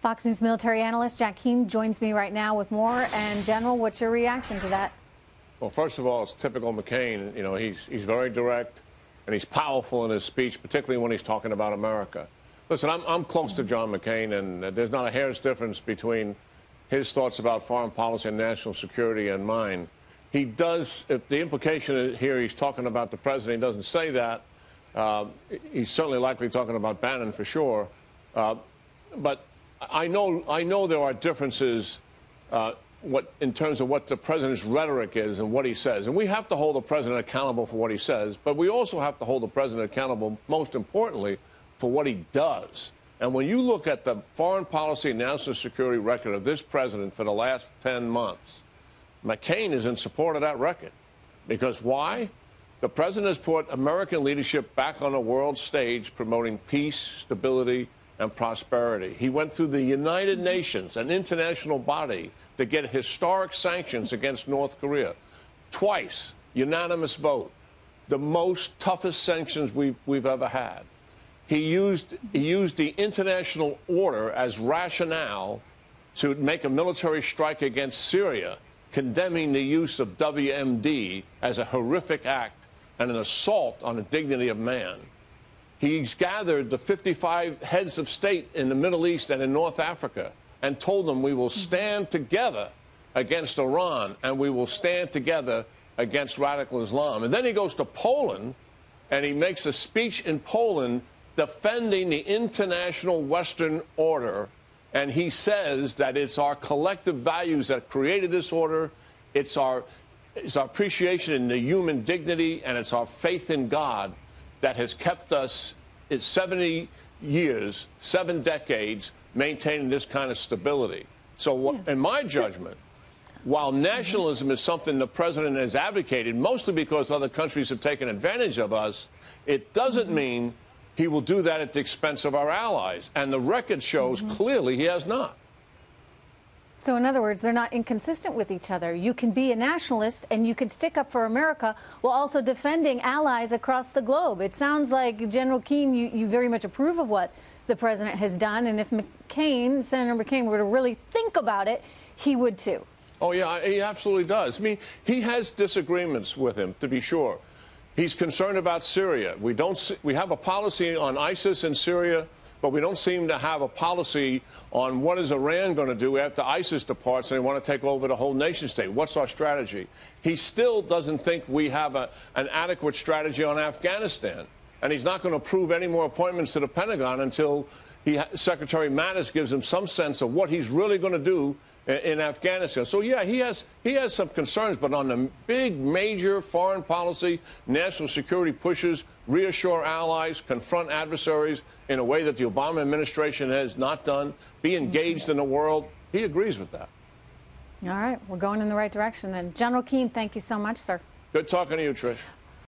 Fox News military analyst Jack Keane joins me right now with more. And General, what's your reaction to that? Well, first of all, it's typical McCain. You know, he's very direct and he's powerful in his speech, particularly when he's talking about America. Listen, I'm close to John McCain, and there's not a hair's difference between his thoughts about foreign policy and national security and mine. He does, if the implication here he's talking about the president, he doesn't say that. He's certainly likely talking about Bannon for sure. But I know there are differences in terms of what the president's rhetoric is and what he says. And we have to hold the president accountable for what he says, but we also have to hold the president accountable, most importantly, for what he does. And when you look at the foreign policy and national security record of this president for the last 10 months, McCain is in support of that record. Because why? The president has put American leadership back on the world stage, promoting peace, stability, and prosperity. He went through the United Nations, an international body, to get historic sanctions against North Korea. Twice, unanimous vote, the most toughest sanctions we've ever had. He used the international order as rationale to make a military strike against Syria, condemning the use of WMD as a horrific act and an assault on the dignity of man. He's gathered the 55 heads of state in the Middle East and in North Africa and told them we will stand together against Iran and we will stand together against radical Islam. And then he goes to Poland and he makes a speech in Poland defending the international Western order. And he says that it's our collective values that created this order. It's our appreciation in the human dignity, and it's our faith in God that has kept us in 70 years, 7 decades, maintaining this kind of stability. So in my judgment, while nationalism is something the president has advocated, mostly because other countries have taken advantage of us, it doesn't mean he will do that at the expense of our allies. And the record shows clearly he has not. So in other words, they're not inconsistent with each other. You can be a nationalist and you can stick up for America while also defending allies across the globe. It sounds like, General Keane, you very much approve of what the president has done. And if McCain, Senator McCain, were to really think about it, he would too. Oh, yeah, he absolutely does. I mean, he has disagreements with him, to be sure. He's concerned about Syria. We have a policy on ISIS in Syria, but we don't seem to have a policy on what is Iran going to do after ISIS departs and they want to take over the whole nation state. What's our strategy? He still doesn't think we have an adequate strategy on Afghanistan. And he's not going to approve any more appointments to the Pentagon until Secretary Mattis gives him some sense of what he's really going to do in Afghanistan. So, yeah, he has some concerns, but on the big, major foreign policy, national security pushes, reassure allies, confront adversaries in a way that the Obama administration has not done, be engaged in the world, he agrees with that. All right, we're going in the right direction then. General Keane, thank you so much, sir. Good talking to you, Trish.